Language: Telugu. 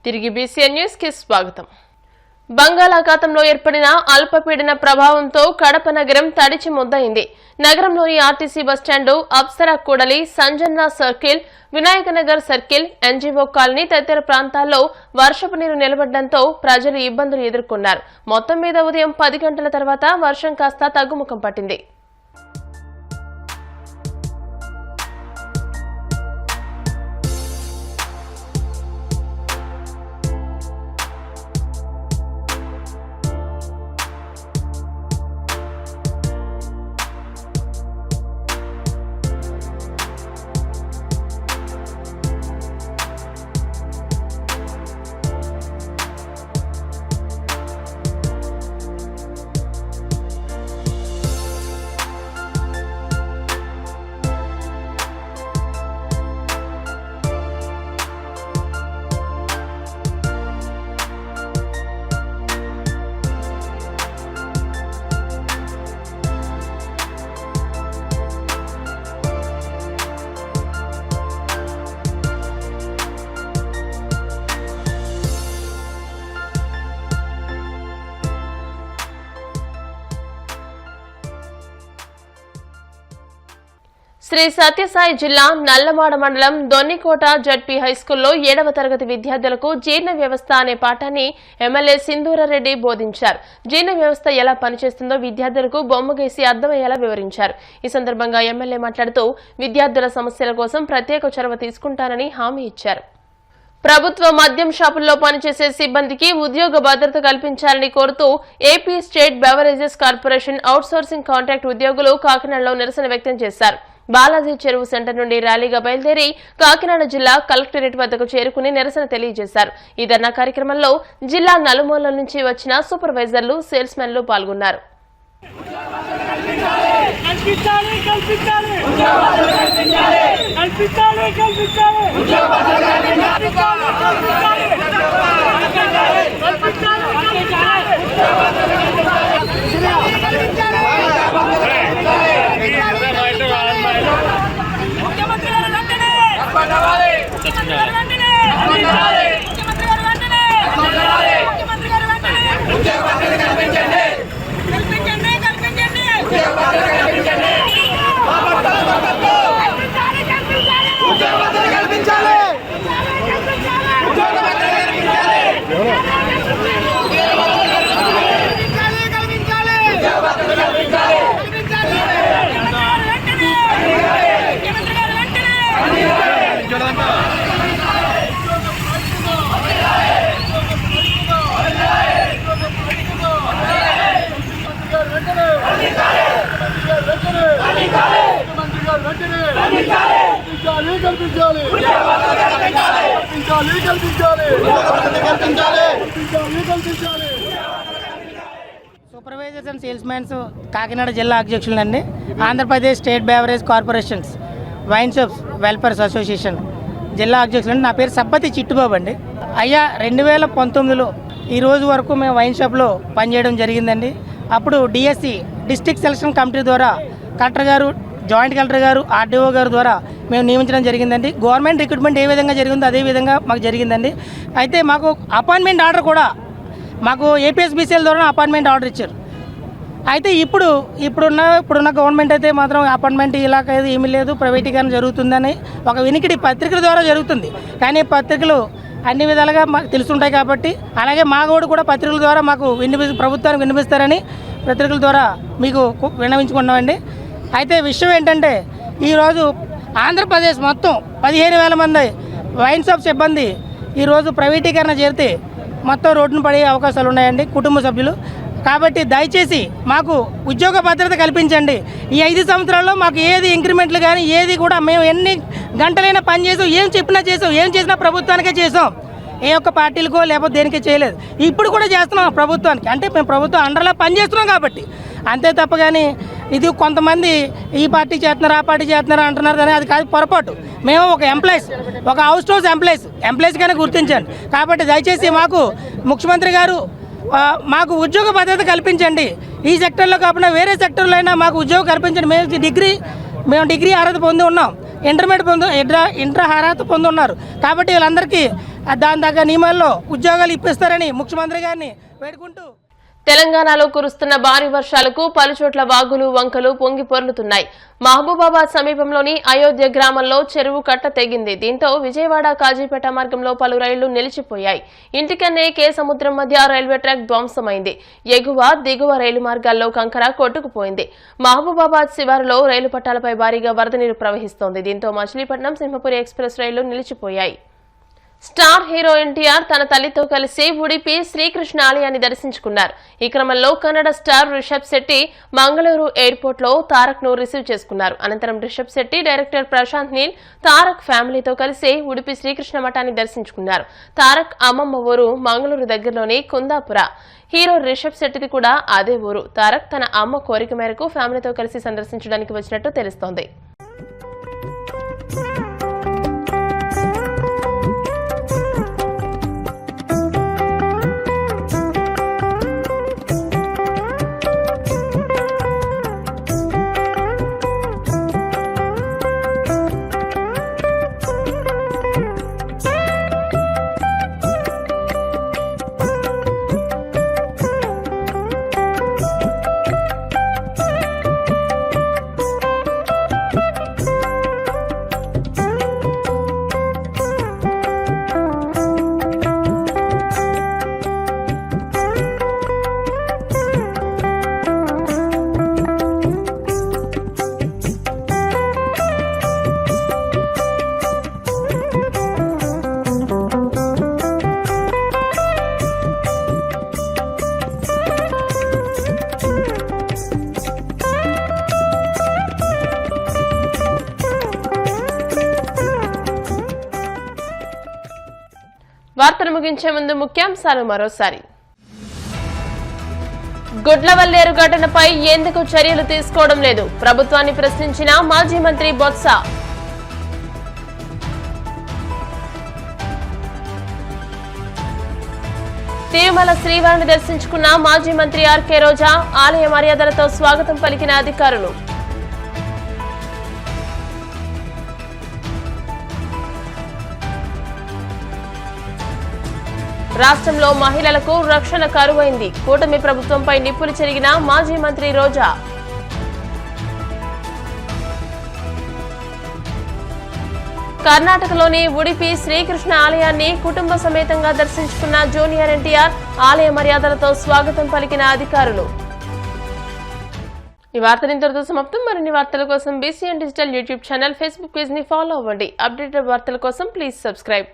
తిరిగి బీసీఎన్ న్యూస్ కి స్వాగతం. బంగాళాఖాతంలో ఏర్పడిన అల్పపీడన ప్రభావంతో కడప నగరం తడిచి ముద్దయింది. నగరంలోని ఆర్టీసీ బస్టాండ్, అప్సరా కూడలి, Sanjanna circle, Vinayaknagar circle, NGO colony తదితర ప్రాంతాల్లో వర్షపు నీరు నిలబడడంతో ప్రజలు ఇబ్బందులు ఎదుర్కొన్నారు. మొత్తం మీద ఉదయం 10 గంటల తర్వాత వర్షం కాస్త తగ్గుముఖం పట్టింది. శ్రీ సత్యసాయి జిల్లా నల్లమాడ మండలం దొన్నికోట జడ్పీ హైస్కూల్లో 7వ తరగతి విద్యార్థులకు జీర్ణ వ్యవస్థ అనే పాఠాన్ని ఎమ్మెల్యే సింధూరారెడ్డి బోధించారు. జీర్ణ వ్యవస్థ ఎలా పనిచేస్తుందో విద్యార్థులకు బొమ్మ గీసి అర్థమయ్యేలా వివరించారు. ఈ సందర్భంగా ఎమ్మెల్యే మాట్లాడుతూ విద్యార్థుల సమస్యల కోసం ప్రత్యేక చొరవ తీసుకుంటానని హామీ ఇచ్చారు. ప్రభుత్వ మద్యం షాపుల్లో పనిచేసే సిబ్బందికి ఉద్యోగ భద్రత కల్పించాలని కోరుతూ AP state beverages corporation outsourcing contract ఉద్యోగులు కాకినాడలో నిరసన వ్యక్తం చేశారు. బాలాజీ చెరువు సెంటర్ నుండి ర్యాలీగా బయలుదేరి కాకినాడ జిల్లా కలెక్టరేట్ వద్దకు చేరుకుని నిరసన తెలియజేశారు. ఈ ధర్నా కార్యక్రమంలో జిల్లా నలుమూలల నుంచి వచ్చిన సూపర్వైజర్లు, సేల్స్ మెన్లు పాల్గొన్నారు. సూపర్వైజర్స్ అండ్ సేల్స్మెన్స్ కాకినాడ జిల్లా అధ్యక్షులండి. Andhra Pradesh state beverage corporations wine shops welfare association జిల్లా అధ్యక్షులండి. నా పేరు సబ్బతి చిట్టుబాబు అండి. అయ్యా 2019లో ఈ రోజు వరకు మేము వైన్ షాప్లో పనిచేయడం జరిగిందండి. అప్పుడు డిఎస్సి డిస్ట్రిక్ట్ సెలక్షన్ కమిటీ ద్వారా కలెక్టర్ గారు, జాయింట్ కలెక్టర్ గారు, ఆర్డీఓ గారు ద్వారా మేము నియమించడం జరిగిందండి. గవర్నమెంట్ రిక్రూట్మెంట్ ఏ విధంగా జరిగిందో అదే విధంగా మాకు జరిగిందండి. అయితే మాకు అపాయింట్మెంట్ ఆర్డర్ కూడా మాకు ఏపీఎస్బీసీఎల్ ద్వారా అపాయింట్మెంట్ ఆర్డర్ ఇచ్చారు. అయితే ఇప్పుడున్న గవర్నమెంట్ అయితే మాత్రం అపాయింట్మెంట్ ఇలాగ ఏమీ లేదు, ప్రైవేటీకరణ జరుగుతుందని ఒక వినికిడి పత్రికల ద్వారా జరుగుతుంది. కానీ పత్రికలు అన్ని విధాలుగా మాకు తెలుసుంటాయి కాబట్టి, అలాగే మా కూడా పత్రికల ద్వారా మాకు ప్రభుత్వానికి వినిపిస్తారని పత్రికల ద్వారా మీకు విన్నవించుకున్నామండి. అయితే విషయం ఏంటంటే ఈరోజు ఆంధ్రప్రదేశ్ మొత్తం 15,000 మంది వైన్ షాప్ సిబ్బంది ఈరోజు ప్రైవేటీకరణ చేరితే మొత్తం రోడ్డును పడే అవకాశాలు ఉన్నాయండి, కుటుంబ సభ్యులు. కాబట్టి దయచేసి మాకు ఉద్యోగ భద్రత కల్పించండి. ఈ 5 సంవత్సరాల్లో మాకు ఏది ఇంక్రిమెంట్లు కానీ ఏది కూడా మేము ఎన్ని గంటలైనా పని చేసాం, ఏం చెప్పినా చేసాం, ఏం చేసినా ప్రభుత్వానికే చేసాం, ఏ ఒక్క పార్టీలకో లేకపోతే దేనికే చేయలేదు. ఇప్పుడు కూడా చేస్తున్నాం ప్రభుత్వానికి, అంటే మేము ప్రభుత్వం అండర్లో పనిచేస్తున్నాం కాబట్టి అంతే తప్ప. కానీ ఇది కొంతమంది ఈ పార్టీ చేస్తున్నారు, ఆ పార్టీ చేస్తున్నారు అంటున్నారు, కానీ అది కాదు, పొరపాటు. మేము ఒక ఎంప్లాయీస్, ఒక హౌస్ ఎంప్లాయీస్గానే గుర్తించండి. కాబట్టి దయచేసి మాకు ముఖ్యమంత్రి గారు మాకు ఉద్యోగ భద్రత కల్పించండి. ఈ సెక్టర్లో కాకుండా వేరే సెక్టర్లో అయినా మాకు ఉద్యోగం కల్పించండి. మేము డిగ్రీ అర్హత పొంది ఉన్నాం, ఇంటర్మీడియట్ ఇంటర్ అర్హత పొంది ఉన్నారు. కాబట్టి వీళ్ళందరికీ దాని తగ్గ నియమాల్లో ఉద్యోగాలు ఇప్పిస్తారని ముఖ్యమంత్రి గారిని వేడుకుంటూ తెలంగాణలో కురుస్తున్న భారీ వర్షాలకు పలుచోట్ల వాగులు వంకలు పొంగి పొర్లుతున్నాయి. మహబూబాబాద్ సమీపంలోని అయోధ్య గ్రామంలో చెరువు కట్ట తెగింది. దీంతో విజయవాడ కాజీపేట మార్గంలో పలు రైళ్లు నిలిచిపోయాయి. ఇంటికన్నే కే సముద్రం మధ్య రైల్వే ట్రాక్ ధ్వంసమైంది. ఎగువ దిగువ రైలు మార్గాల్లో కంకర కొట్టుకుపోయింది. మహబూబాబాద్ శివారులో రైలు పట్టాలపై భారీగా వరద నీరు ప్రవహిస్తోంది. దీంతో మచిలీపట్నం సింహపురి ఎక్స్ప్రెస్ రైళ్లు నిలిచిపోయాయి. స్టార్ హీరో ఎన్టీఆర్ తన తల్లితో కలిసి ఉడిపి శ్రీకృష్ణ ఆలయాన్ని దర్శించుకున్నారు. ఈ క్రమంలో కన్నడ స్టార్ రిషబ్ శెట్టి మంగళూరు ఎయిర్పోర్ట్ లో తారక్ ను రిసీవ్ చేసుకున్నారు. అనంతరం రిషబ్ శెట్టి డైరెక్టర్ ప్రశాంత్ నీల్ తారక్ ఫ్యామిలీతో కలిసి ఉడిపి శ్రీకృష్ణ మఠాన్ని దర్శించుకున్నారు. తారక్ అమ్మమ్మ ఊరు మంగళూరు దగ్గరలోని కుందాపుర. హీరో రిషబ్ శెట్టిది కూడా అదే ఊరు. తారక్ తన అమ్మ కోరిక మేరకు ఫ్యామిలీతో కలిసి సందర్శించడానికి వచ్చినట్టు తెలుస్తోంది. వార్తలు ముగించే ముందు ముఖ్యాంశాలు మరోసారి. గుడ్లవల్లేరు ఘటనపై ఎందుకు చర్యలు తీసుకోవడం లేదు? ప్రభుత్వాన్ని ప్రశ్నించిన మాజీ మంత్రి బొత్స. తిరుమల శ్రీవారిని దర్శించుకున్న మాజీ మంత్రి ఆర్కే రోజా. ఆలయ మర్యాదలతో స్వాగతం పలికిన అధికారులు. రాష్ట్రంలో మహిళలకు రక్షణ కరువైంది. కూటమి ప్రభుత్వంపై నిప్పులు చెరిగిన మాజీ మంత్రి రోజా. కర్ణాటకలోని ఉడిపి శ్రీకృష్ణ ఆలయాన్ని కుటుంబ సమేతంగా దర్శించుకున్న జూనియర్ ఎన్టీఆర్. ఆలయ మర్యాదలతో స్వాగతం పలికిన అధికారులు. ఈ వార్తలు ఇంతటితో సమాప్తం. మరిన్ని వార్తల కోసం BCN digital YouTube channel, Facebook page ని ఫాలో అవ్వండి. అప్డేటెడ్ వార్తల కోసం ప్లీజ్ సబ్స్క్రైబ్.